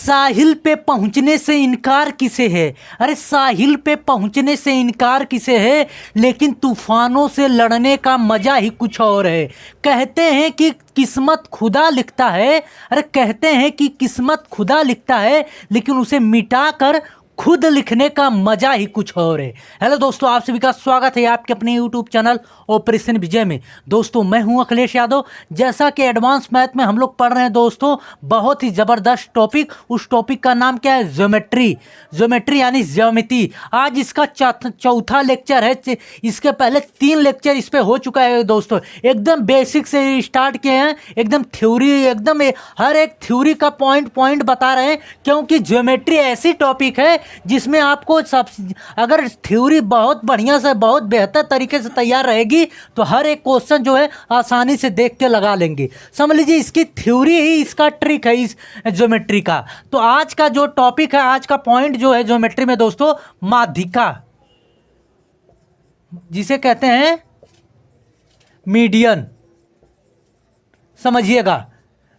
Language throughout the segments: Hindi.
साहिल पे पहुंचने से इनकार किसे है। अरे साहिल पे पहुंचने से इनकार किसे है, लेकिन तूफानों से लड़ने का मजा ही कुछ और है। कहते हैं कि किस्मत खुदा लिखता है। अरे कहते हैं कि किस्मत खुदा लिखता है, लेकिन उसे मिटाकर खुद लिखने का मजा ही कुछ और है। हेलो दोस्तों, आप सभी का स्वागत है आपके अपने यूट्यूब चैनल ऑपरेशन विजय में। दोस्तों मैं हूं अखिलेश यादव। जैसा कि एडवांस मैथ में हम लोग पढ़ रहे हैं दोस्तों, बहुत ही ज़बरदस्त टॉपिक। उस टॉपिक का नाम क्या है? ज्योमेट्री यानी ज्यामिति। आज इसका चौथा लेक्चर है। इसके पहले 3 लेक्चर इस पर हो चुका है दोस्तों। एकदम बेसिक से स्टार्ट किए हैं, एकदम थ्योरी, एकदम हर एक थ्योरी का पॉइंट बता रहे हैं, क्योंकि ज्योमेट्री ऐसी टॉपिक है जिसमें आपको सब, अगर थ्योरी बहुत बढ़िया से, बहुत बेहतर तरीके से तैयार रहेगी तो हर एक क्वेश्चन जो है आसानी से देख के लगा लेंगे। समझ लीजिए इसकी थ्योरी ही इसका ट्रिक है इस ज्योमेट्री का। तो आज का जो टॉपिक है, आज का पॉइंट जो है ज्योमेट्री में दोस्तों, माध्यिका, जिसे कहते हैं मीडियन। समझिएगा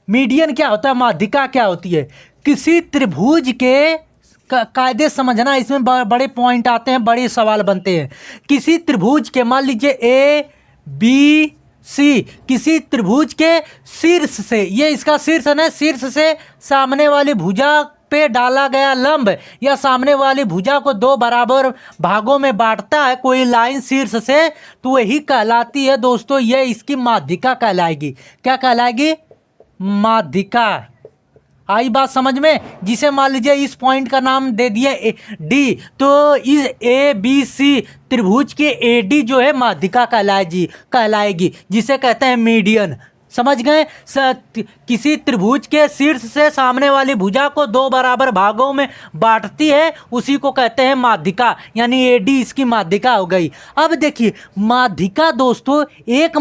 मीडियन क्या होता है, माध्यिका क्या होती है। किसी त्रिभुज के कायदे समझना, इसमें बड़े पॉइंट आते हैं, बड़े सवाल बनते हैं। किसी त्रिभुज के, मान लीजिए ए बी सी, किसी त्रिभुज के शीर्ष से, ये इसका शीर्ष है ना, शीर्ष से सामने वाली भुजा पे डाला गया लंब या सामने वाली भुजा को 2 बराबर भागों में बांटता है कोई लाइन शीर्ष से, तो वही कहलाती है दोस्तों, ये इसकी माध्यिका कहलाएगी। क्या कहलाएगी? माध्यिका। आई बात समझ में? जिसे मान लीजिए इस पॉइंट का नाम दे दिया डी, तो इस ए बी सी त्रिभुज के ए डी जो है माध्यिका कहलाएगी, जिसे कहते हैं मीडियन। समझ गए? किसी त्रिभुज के शीर्ष से सामने वाली भुजा को 2 बराबर भागों में बांटती है, उसी को कहते हैं माध्यिका, यानी एडी इसकी माध्यिका हो गई। अब देखिए माध्यिका दोस्तों, एक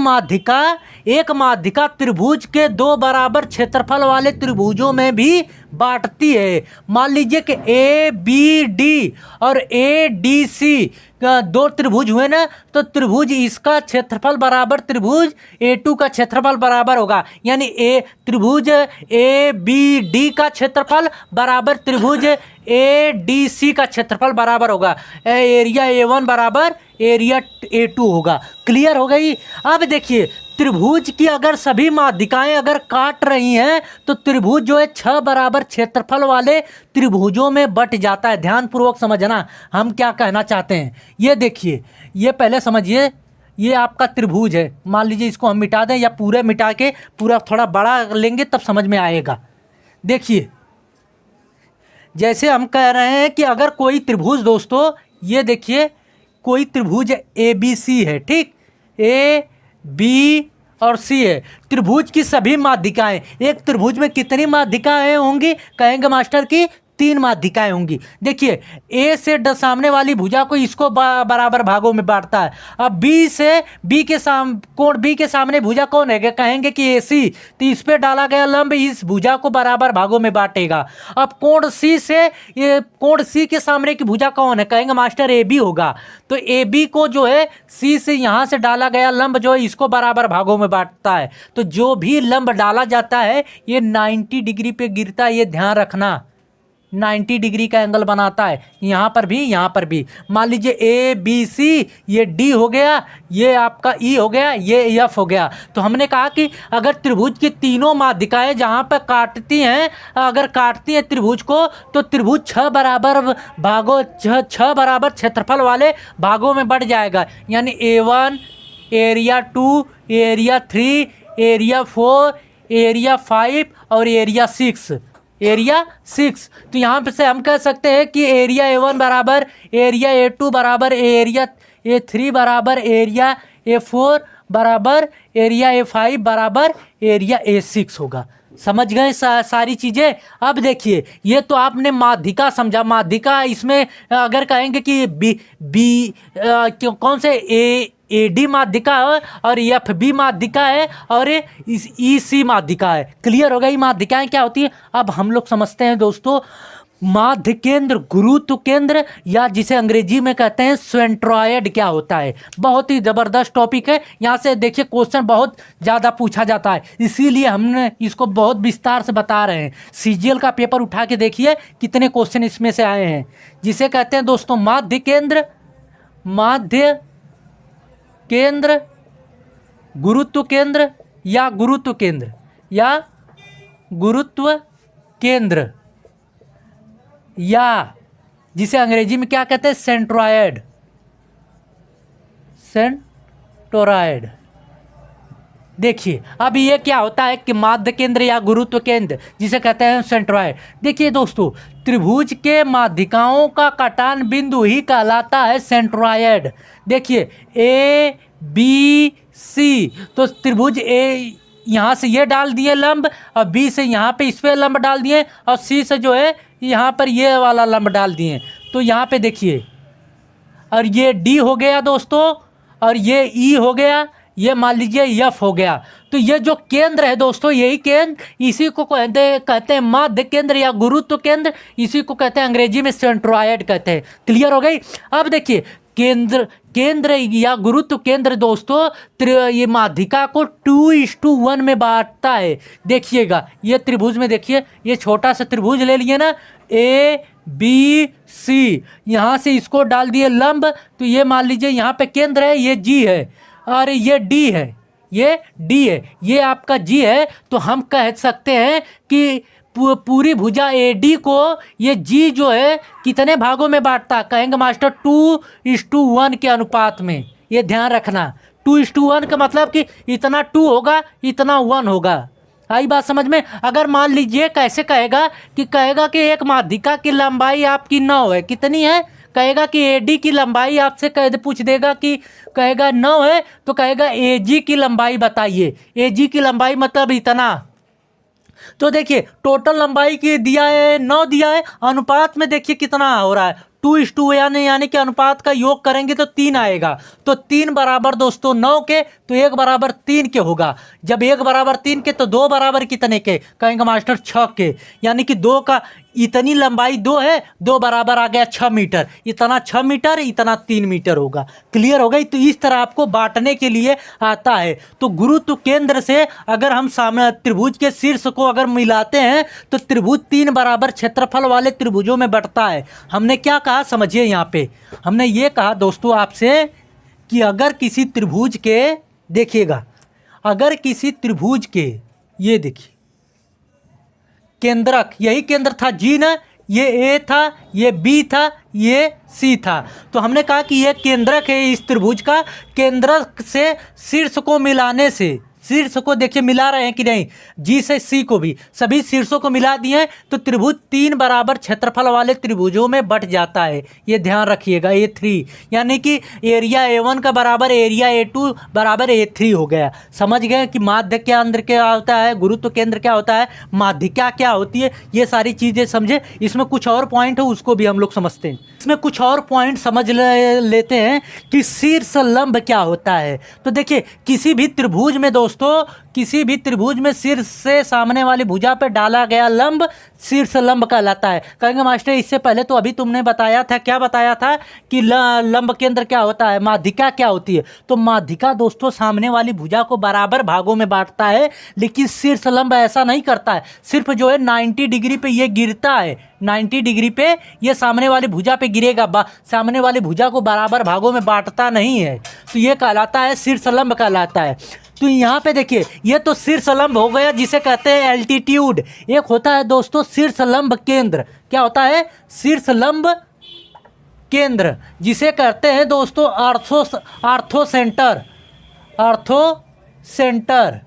माध्यिका त्रिभुज के 2 बराबर क्षेत्रफल वाले त्रिभुजों में भी बांटती है। मान लीजिए कि ए बी डी और ए डी सी 2 त्रिभुज हुए ना, तो त्रिभुज इसका क्षेत्रफल बराबर त्रिभुज A2 का क्षेत्रफल बराबर होगा, यानी त्रिभुज ए बी डी का क्षेत्रफल बराबर त्रिभुज ए डी सी का क्षेत्रफल बराबर होगा। एरिया A1 बराबर एरिया A2 होगा। क्लियर हो गई? अब देखिए त्रिभुज की अगर सभी माध्यिकाएं अगर काट रही हैं, तो त्रिभुज जो है 6 बराबर क्षेत्रफल वाले त्रिभुजों में बट जाता है। ध्यानपूर्वक समझना हम क्या कहना चाहते हैं। ये देखिए, ये पहले समझिए, ये आपका त्रिभुज है। मान लीजिए इसको हम मिटा दें, या पूरे मिटा के पूरा थोड़ा बड़ा लेंगे तब समझ में आएगा। देखिए जैसे हम कह रहे हैं कि अगर कोई त्रिभुज दोस्तों, ये देखिए कोई त्रिभुज ए बी सी है, ठीक, ए बी और सी है। त्रिभुज की सभी माध्यिकाएं, एक त्रिभुज में कितनी माध्यिकाएं होंगी? कहेंगे मास्टर की 3 माध्यिकाएं होंगी। देखिए ए से सामने वाली भुजा को इसको बराबर भागों में बांटता है। अब बी से कोण बी के सामने भुजा कौन है? कहेंगे कि ए सी, तो इस पे डाला गया लंब इस भुजा को बराबर भागों में बांटेगा। अब कोण सी से, ये कोण सी के सामने की भुजा कौन है? कहेंगे मास्टर ए बी होगा। तो ए बी को जो है सी से यहाँ से डाला गया लंब जो है इसको बराबर भागों में बांटता है। तो जो भी लंब डाला जाता है ये 90 डिग्री पे गिरता है, ये ध्यान रखना। 90 डिग्री का एंगल बनाता है, यहाँ पर भी, यहाँ पर भी। मान लीजिए ए बी सी, ये डी हो गया, ये आपका ई हो गया, ये एफ हो गया। तो हमने कहा कि अगर त्रिभुज की तीनों माध्यिकाएं जहाँ पर काटती हैं, अगर काटती हैं त्रिभुज को, तो त्रिभुज 6 बराबर क्षेत्रफल वाले भागों में बढ़ जाएगा, यानी A1, area 2, area 3, area 4, area 5 और एरिया 6। तो यहाँ पे से हम कह सकते हैं कि एरिया A1 बराबर एरिया A2 बराबर एरिया A3 बराबर एरिया A4 बराबर एरिया A5 बराबर एरिया A6 होगा। समझ गए सारी चीज़ें? अब देखिए ये तो आपने माध्यिका समझा। माध्यिका इसमें अगर कहेंगे कि कौन से ए डी माध्यिका है और एफ बी माध्यिका है और ई सी माध्यिका है। क्लियर हो गई माध्यिकाएं क्या होती है? अब हम लोग समझते हैं दोस्तों माध्य केंद्र, गुरुत्व केंद्र, या जिसे अंग्रेजी में कहते हैं सेंट्रॉयड क्या होता है। बहुत ही ज़बरदस्त टॉपिक है। यहाँ से देखिए क्वेश्चन बहुत ज़्यादा पूछा जाता है, इसीलिए हमने इसको बहुत विस्तार से बता रहे हैं। सीजीएल का पेपर उठा के देखिए कितने क्वेश्चन इसमें से आए हैं। जिसे कहते हैं दोस्तों माध्य केंद्र, माध्य केंद्र, गुरुत्व केंद्र या गुरुत्व केंद्र या गुरुत्व केंद्र, या जिसे अंग्रेजी में क्या कहते हैं सेंट्रॉयड, सेंट्रॉयड। देखिए अब ये क्या होता है कि माध्य केंद्र या गुरुत्व केंद्र जिसे कहते हैं सेंट्रॉयड। देखिए दोस्तों त्रिभुज के माध्यिकाओं का कटान बिंदु ही कहलाता है सेंट्रॉयड। देखिए ए बी सी, तो त्रिभुज ए यहाँ से ये डाल दिए लंब, और बी से यहाँ पे इस पे लंब डाल दिए, और सी से जो है यहाँ पर ये वाला लंब डाल दिए। तो यहाँ पे देखिए, और ये डी हो गया दोस्तों, और ये ई हो गया, ये मान लीजिए एफ हो गया। तो ये जो केंद्र है दोस्तों, यही केंद्र, इसी को कहते हैं माध्य केंद्र या गुरुत्व केंद्र, इसी को कहते हैं अंग्रेजी में सेंट्रॉयड कहते हैं। क्लियर हो गई। अब देखिए केंद्र या गुरुत्व केंद्र दोस्तों ये माध्यिका को 2:1 में बांटता है। देखिएगा ये त्रिभुज में, देखिए ये छोटा सा त्रिभुज ले लिए ना, ए बी सी, यहाँ से इसको डाल दिए लंब, तो ये मान लीजिए यहाँ पे केंद्र है, ये जी है, और ये डी है, ये डी है, ये आपका जी है। तो हम कह सकते हैं कि पूरी भुजा AD को ये जी जो है कितने भागों में बांटता, कहेंगे मास्टर 2:1 के अनुपात में। ये ध्यान रखना, 2:1 का मतलब कि इतना 2 होगा, इतना 1 होगा। आई बात समझ में। अगर मान लीजिए कैसे कहेगा कि एक माध्यिका की लंबाई आपकी 9 है, कितनी है, कहेगा कि AD की लंबाई आपसे पूछ देगा कि कहेगा 9 है, तो कहेगा AG की लंबाई बताइए। AG की लंबाई मतलब इतना। तो देखिए टोटल लंबाई की दिया है 9 दिया है, अनुपात में देखिए कितना हो रहा है 2:2, यानी कि अनुपात का योग करेंगे तो 3 आएगा। तो 3 बराबर दोस्तों 9 के, तो 1 बराबर 3 के होगा। जब 1 बराबर 3 के तो 2 बराबर कितने के, कहेंगे मास्टर 6 के। यानी कि 2 का इतनी लंबाई 2 है, 2 बराबर आ गया 6 मीटर, इतना 6 मीटर, इतना 3 मीटर होगा। क्लियर हो गई। तो इस तरह आपको बांटने के लिए आता है। तो गुरुत्व केंद्र से अगर हम सामने त्रिभुज के शीर्ष को अगर मिलाते हैं तो त्रिभुज 3 बराबर क्षेत्रफल वाले त्रिभुजों में बंटता है। हमने क्या कहा समझिए, यहाँ पे हमने ये कहा दोस्तों आपसे कि अगर किसी त्रिभुज के, देखिएगा अगर किसी त्रिभुज के, ये देखिए केंद्रक, यही केंद्र था जी ना, ये ए था, ये बी था, ये सी था। तो हमने कहा कि ये केंद्रक है इस त्रिभुज का, केंद्रक से शीर्ष को मिलाने से, शीर्ष को देखिए मिला रहे हैं कि नहीं, जी से सी को भी, सभी शीर्षों को मिला दिए हैं तो त्रिभुज 3 बराबर क्षेत्रफल वाले त्रिभुजों में बंट जाता है। ये ध्यान रखिएगा। A3 यानी कि एरिया A1 का बराबर एरिया A2 बराबर A3 हो गया। समझ गए कि माध्य केंद्र क्या होता है, गुरुत्व केंद्र क्या होता है, माध्यिका क्या होती है, ये सारी चीज़ें समझे। इसमें कुछ और पॉइंट है उसको भी हम लोग समझते हैं। इसमें कुछ और पॉइंट समझ लेते हैं कि शीर्ष लंब क्या होता है। तो देखिए किसी भी त्रिभुज में दोस्तों, किसी भी त्रिभुज में शीर्ष से सामने वाली भुजा पे डाला गया लंब शीर्ष लंब कहलाता है। कहेंगे मास्टर इससे पहले तो अभी तुमने बताया था, क्या बताया था कि लंब केंद्र क्या होता है, माध्यिका क्या होती है। तो माध्यिका दोस्तों सामने वाली भुजा को बराबर भागों में बांटता है, लेकिन शीर्ष लंब ऐसा नहीं करता है। सिर्फ जो है 90 डिग्री पे ये गिरता है, 90 डिग्री पे ये सामने वाली भुजा पे गिरेगा, सामने वाली भुजा को बराबर भागों में बांटता नहीं है। तो ये कहलाता है शीर्ष लंब कहलाता है। तो यहाँ पे देखिए ये तो शीर्ष लंब हो गया जिसे कहते हैं एल्टीट्यूड। एक होता है दोस्तों शीर्ष लंब केंद्र। क्या होता है, शीर्ष लंब केंद्र, जिसे कहते हैं दोस्तों आर्थो सेंटर।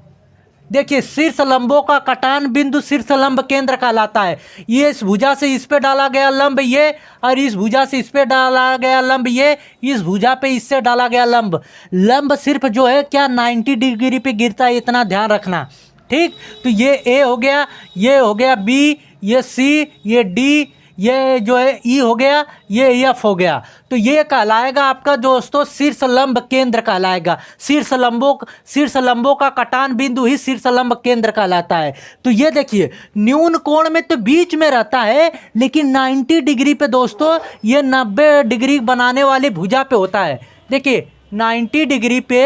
देखिए शीर्ष लंबों का कटान बिंदु शीर्ष लंब केंद्र कहलाता है। ये इस भुजा से इस पे डाला गया लंब ये, और इस भुजा से इस पे डाला गया लंब ये, इस भुजा पे इससे डाला गया लंब सिर्फ जो है क्या 90 डिग्री पे गिरता है, इतना ध्यान रखना। ठीक, तो ये ए हो गया, ये हो गया बी, ये सी, ये डी, ये जो है ई हो गया, ये एफ हो गया, तो ये कहलाएगा आपका दोस्तों शीर्ष लंब केंद्र कहलाएगा। शीर्ष लंबों का कटान बिंदु ही शीर्ष लंब केंद्र कहलाता है। तो ये देखिए न्यून कोण में तो बीच में रहता है, लेकिन 90 डिग्री पे दोस्तों ये 90 डिग्री बनाने वाली भुजा पे होता है। देखिए 90 डिग्री पे,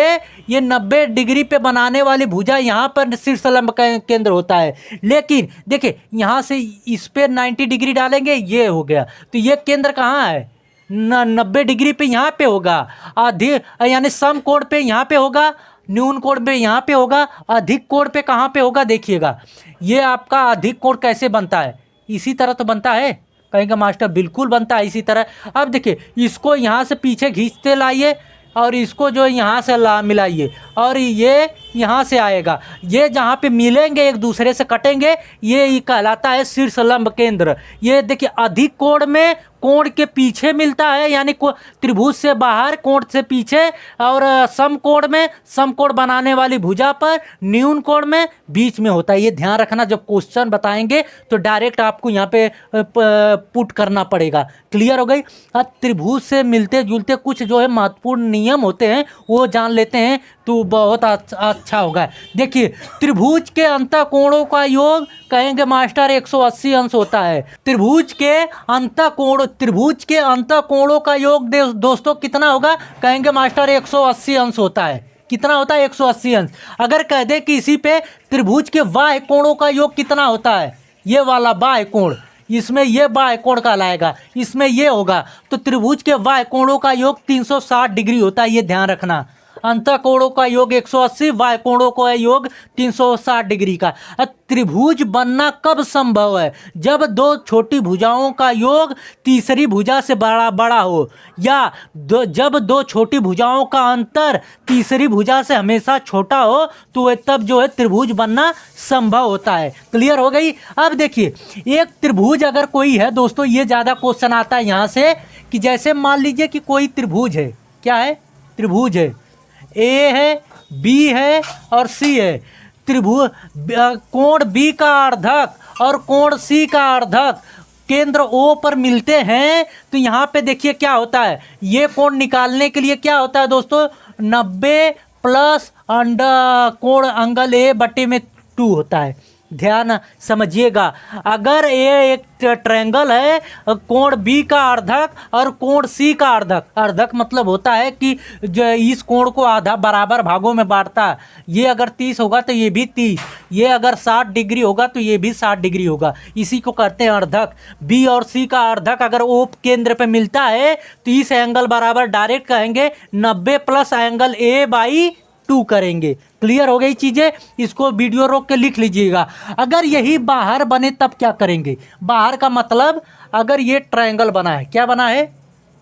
ये 90 डिग्री पे बनाने वाली भुजा यहाँ पर शीर्ष लंब का केंद्र होता है। लेकिन देखिए यहाँ से इस पे 90 डिग्री डालेंगे, ये हो गया, तो ये केंद्र कहाँ है? 90 डिग्री पे यहाँ पे होगा। अधिक यानी सम कोण पे यहाँ पे होगा, न्यून कोण पे यहाँ पे होगा, अधिक कोण पे कहाँ पे होगा? देखिएगा ये आपका अधिक कोण कैसे बनता है, इसी तरह तो बनता है। कहेंगे मास्टर बिल्कुल बनता है इसी तरह। अब देखिए इसको यहाँ से पीछे खींचते लाइए और इसको जो यहाँ से मिलाइए और ये यहाँ से आएगा, ये जहाँ पे मिलेंगे एक दूसरे से कटेंगे, ये कहलाता है शीर्ष लंब केंद्र। ये देखिए अधिक कोण में कोण के पीछे मिलता है, यानी त्रिभुज से बाहर कोण से पीछे, और समकोण में समकोण बनाने वाली भुजा पर, न्यून कोण में बीच में होता है। ये ध्यान रखना, जब क्वेश्चन बताएंगे तो डायरेक्ट आपको यहाँ पे पुट करना पड़ेगा। क्लियर हो गई? अब त्रिभुज से मिलते जुलते कुछ जो है महत्वपूर्ण नियम होते हैं वो जान लेते हैं तो बहुत अच्छा होगा। देखिए त्रिभुज के अंतःकोणों का योग कहेंगे मास्टर 180 अंश होता है। त्रिभुज के अंतःकोणों का योग दोस्तों कितना होगा? कहेंगे मास्टर 180 अंश होता है। कितना होता है? 180 अंश। अगर कह दें कि इसी पे त्रिभुज के बाह्य कोणों का योग कितना होता है, ये वाला बाह्य कोण, इसमें ये बाह्य कोण कहलाएगा, इसमें ये होगा, तो त्रिभुज के बाह्य कोणों का योग 360 डिग्री होता है। ये ध्यान रखना, अंतःकोणों का योग 180, बाह्य कोणों का योग 360 डिग्री का। त्रिभुज बनना कब संभव है? जब दो छोटी भुजाओं का योग तीसरी भुजा से बड़ा हो, या जब दो छोटी भुजाओं का अंतर तीसरी भुजा से हमेशा छोटा हो, तो तब जो है त्रिभुज बनना संभव होता है। क्लियर हो गई? अब देखिए एक त्रिभुज अगर कोई है दोस्तों, ये ज़्यादा क्वेश्चन आता है यहाँ से, कि जैसे मान लीजिए कि कोई त्रिभुज है, क्या है? त्रिभुज है, ए है, बी है और सी है। त्रिभुज कोण बी का अर्धक और कोण सी का अर्धक केंद्र ओ पर मिलते हैं, तो यहाँ पे देखिए क्या होता है। ये कोण निकालने के लिए क्या होता है दोस्तों? 90 प्लस कोण एंगल ए बटे में 2 होता है। ध्यान समझिएगा, अगर ये एक ट्रायंगल है, कोण बी का अर्धक और कोण सी का अर्धक, अर्धक मतलब होता है कि जो इस कोण को आधा बराबर भागों में बांटता है। ये अगर 30 होगा तो ये भी 30, ये अगर 60 डिग्री होगा तो ये भी 60 डिग्री होगा, इसी को कहते हैं अर्धक। बी और सी का अर्धक अगर ओ केंद्र पे मिलता है तो इस एंगल बराबर डायरेक्ट कहेंगे 90 प्लस एंगल ए बाई 2 करेंगे। क्लियर हो गई चीज़ें? इसको वीडियो रोक के लिख लीजिएगा। अगर यही बाहर बने तब क्या करेंगे? बाहर का मतलब अगर ये ट्रायंगल बना है, क्या बना है?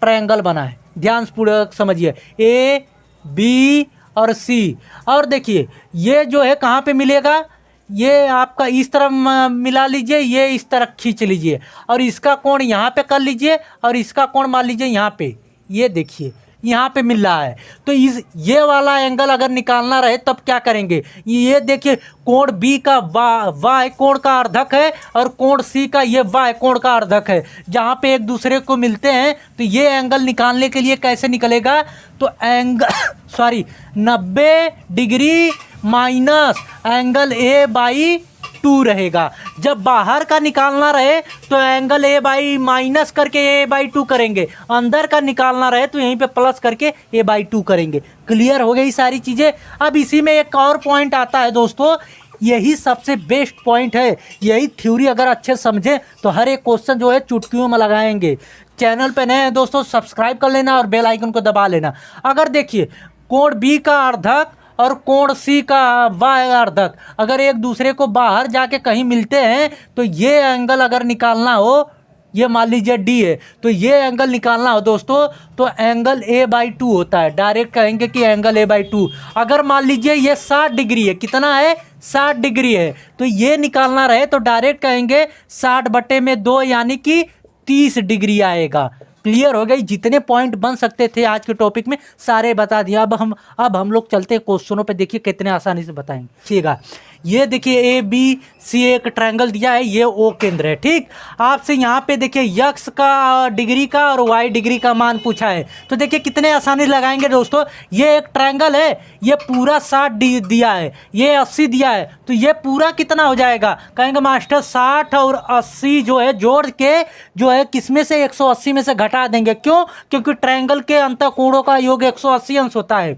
ट्रायंगल बना है। ध्यान पूर्वक समझिए, ए बी और सी, और देखिए ये जो है कहाँ पे मिलेगा? ये आपका इस तरफ मिला लीजिए, ये इस तरफ खींच लीजिए, और इसका कोण यहाँ पे कर लीजिए, और इसका कोण मान लीजिए यहाँ पे, ये देखिए यहाँ पे मिल रहा है। तो ये वाला एंगल अगर निकालना रहे तब क्या करेंगे? ये देखिए कोण बी का वाय कोण का अर्धक है और कोण सी का ये वाय कोण का अर्धक है, जहाँ पे एक दूसरे को मिलते हैं। तो ये एंगल निकालने के लिए कैसे निकलेगा? तो angle 90 degree minus angle A by 2 रहेगा। जब बाहर का निकालना रहे तो एंगल ए बाई माइनस करके ए बाई 2 करेंगे, अंदर का निकालना रहे तो यहीं पे प्लस करके ए बाई 2 करेंगे। क्लियर हो गई सारी चीज़ें? अब इसी में एक और पॉइंट आता है दोस्तों, यही सबसे बेस्ट पॉइंट है। यही थ्योरी अगर अच्छे समझें तो हर एक क्वेश्चन जो है चुटकियों में लगाएंगे। चैनल पे नए हैं दोस्तों, सब्सक्राइब कर लेना और बेल आइकन को दबा लेना। अगर देखिए कोण बी का अर्धक और कोण सी का वाय अर्धक अगर एक दूसरे को बाहर जाके कहीं मिलते हैं, तो ये एंगल अगर निकालना हो, ये मान लीजिए डी है, तो ये एंगल निकालना हो दोस्तों तो एंगल ए बाई 2 होता है। डायरेक्ट कहेंगे कि एंगल ए बाई 2। अगर मान लीजिए ये 60 डिग्री है, कितना है? 60 डिग्री है, तो ये निकालना रहे तो डायरेक्ट कहेंगे 60 बटे में 2 यानी कि 30 डिग्री आएगा। क्लियर हो गई? जितने पॉइंट बन सकते थे आज के टॉपिक में सारे बता दिया। अब हम लोग चलते हैं क्वेश्चनों पे, देखिए कितने आसानी से बताएंगे। ठीक है, ये देखिए ए बी सी एक ट्रायंगल दिया है, ये ओ केंद्र है। ठीक, आपसे यहाँ पे देखिए यक्स का डिग्री का और वाई डिग्री का मान पूछा है, तो देखिए कितने आसानी लगाएंगे दोस्तों। ये एक ट्रायंगल है, ये पूरा 60 दिया है, ये 80 दिया है, तो ये पूरा कितना हो जाएगा, कहेंगे मास्टर 60 और 80 जो है जोड़ के जो है किसमें से 180 में से घटा देंगे। क्यों? क्योंकि ट्रायंगल के अंतःकोणों का योग 180 अंश होता है।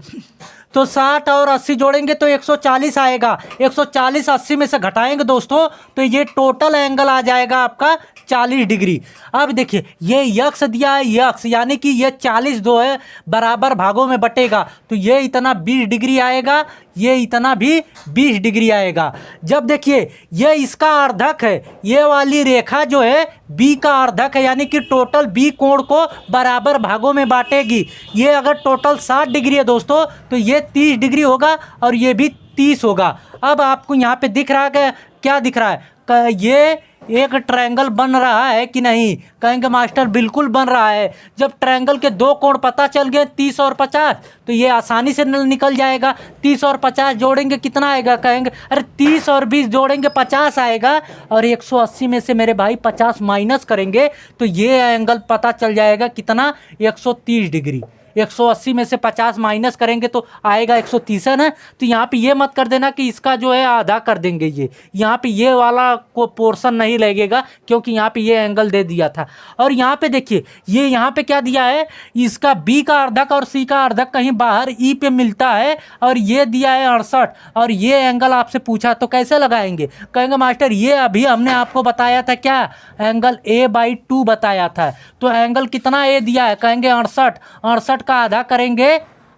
तो 60 और 80 जोड़ेंगे तो 140 आएगा। 140 80 में से घटाएंगे दोस्तों, तो ये टोटल एंगल आ जाएगा आपका 40 डिग्री। अब देखिए ये यक्स दिया है, यक्स यानी कि ये 40 जो है बराबर भागों में बटेगा, तो ये इतना 20 डिग्री आएगा, ये इतना भी 20 डिग्री आएगा। जब देखिए ये इसका अर्धक है, ये वाली रेखा जो है बी का अर्धक है, यानी कि टोटल बी कोण को बराबर भागों में बांटेगी। ये अगर टोटल 60 डिग्री है दोस्तों, तो ये 30 डिग्री होगा और ये भी 30 होगा। अब आपको यहाँ पे दिख रहा है क्या दिख रहा है, ये एक ट्रायंगल बन रहा है कि नहीं, कहेंगे मास्टर बिल्कुल बन रहा है। जब ट्रायंगल के दो कोण पता चल गए 30 और 50, तो ये आसानी से निकल जाएगा। 30 और 50 जोड़ेंगे कितना आएगा, कहेंगे अरे 30 और 20 जोड़ेंगे 50 आएगा, और 180 में से मेरे भाई 50 माइनस करेंगे तो ये एंगल पता चल जाएगा कितना, 130 डिग्री। 180 में से 50 माइनस करेंगे तो आएगा 130 है ना। तो यहाँ पे ये मत कर देना कि इसका जो है आधा कर देंगे, ये यहाँ पे ये वाला को पोर्शन नहीं लगेगा, क्योंकि यहाँ पे ये एंगल दे दिया था। और यहाँ पे देखिए ये यहाँ पे क्या दिया है, इसका बी का अर्धक और सी का अर्धक कहीं बाहर ई पे मिलता है, और ये दिया है 68, और ये एंगल आपसे पूछा तो कैसे लगाएंगे, कहेंगे मास्टर ये अभी हमने आपको बताया था क्या, एंगल A/2 बताया था। तो एंगल कितना ए दिया है, कहेंगे 68, 68 का आधा करेंगे,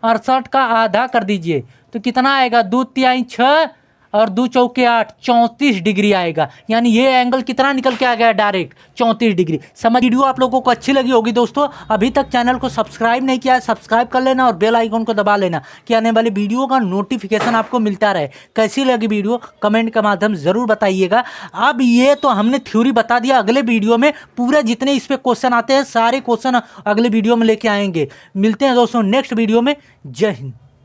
68 का आधा कर दीजिए तो कितना आएगा, 2 तिहाई 6 और 2 चौके 8, 34 डिग्री आएगा। यानी ये एंगल कितना निकल के आ गया डायरेक्ट, 34 डिग्री। समझ, वीडियो आप लोगों को अच्छी लगी होगी दोस्तों। अभी तक चैनल को सब्सक्राइब नहीं किया है, सब्सक्राइब कर लेना और बेल आइकन को दबा लेना कि आने वाली वीडियो का नोटिफिकेशन आपको मिलता रहे। कैसी लगी वीडियो कमेंट के माध्यम से ज़रूर बताइएगा। अब ये तो हमने थ्योरी बता दिया, अगले वीडियो में पूरे जितने इस पर क्वेश्चन आते हैं सारे क्वेश्चन अगले वीडियो में लेके आएंगे। मिलते हैं दोस्तों नेक्स्ट वीडियो में। जय हिंद।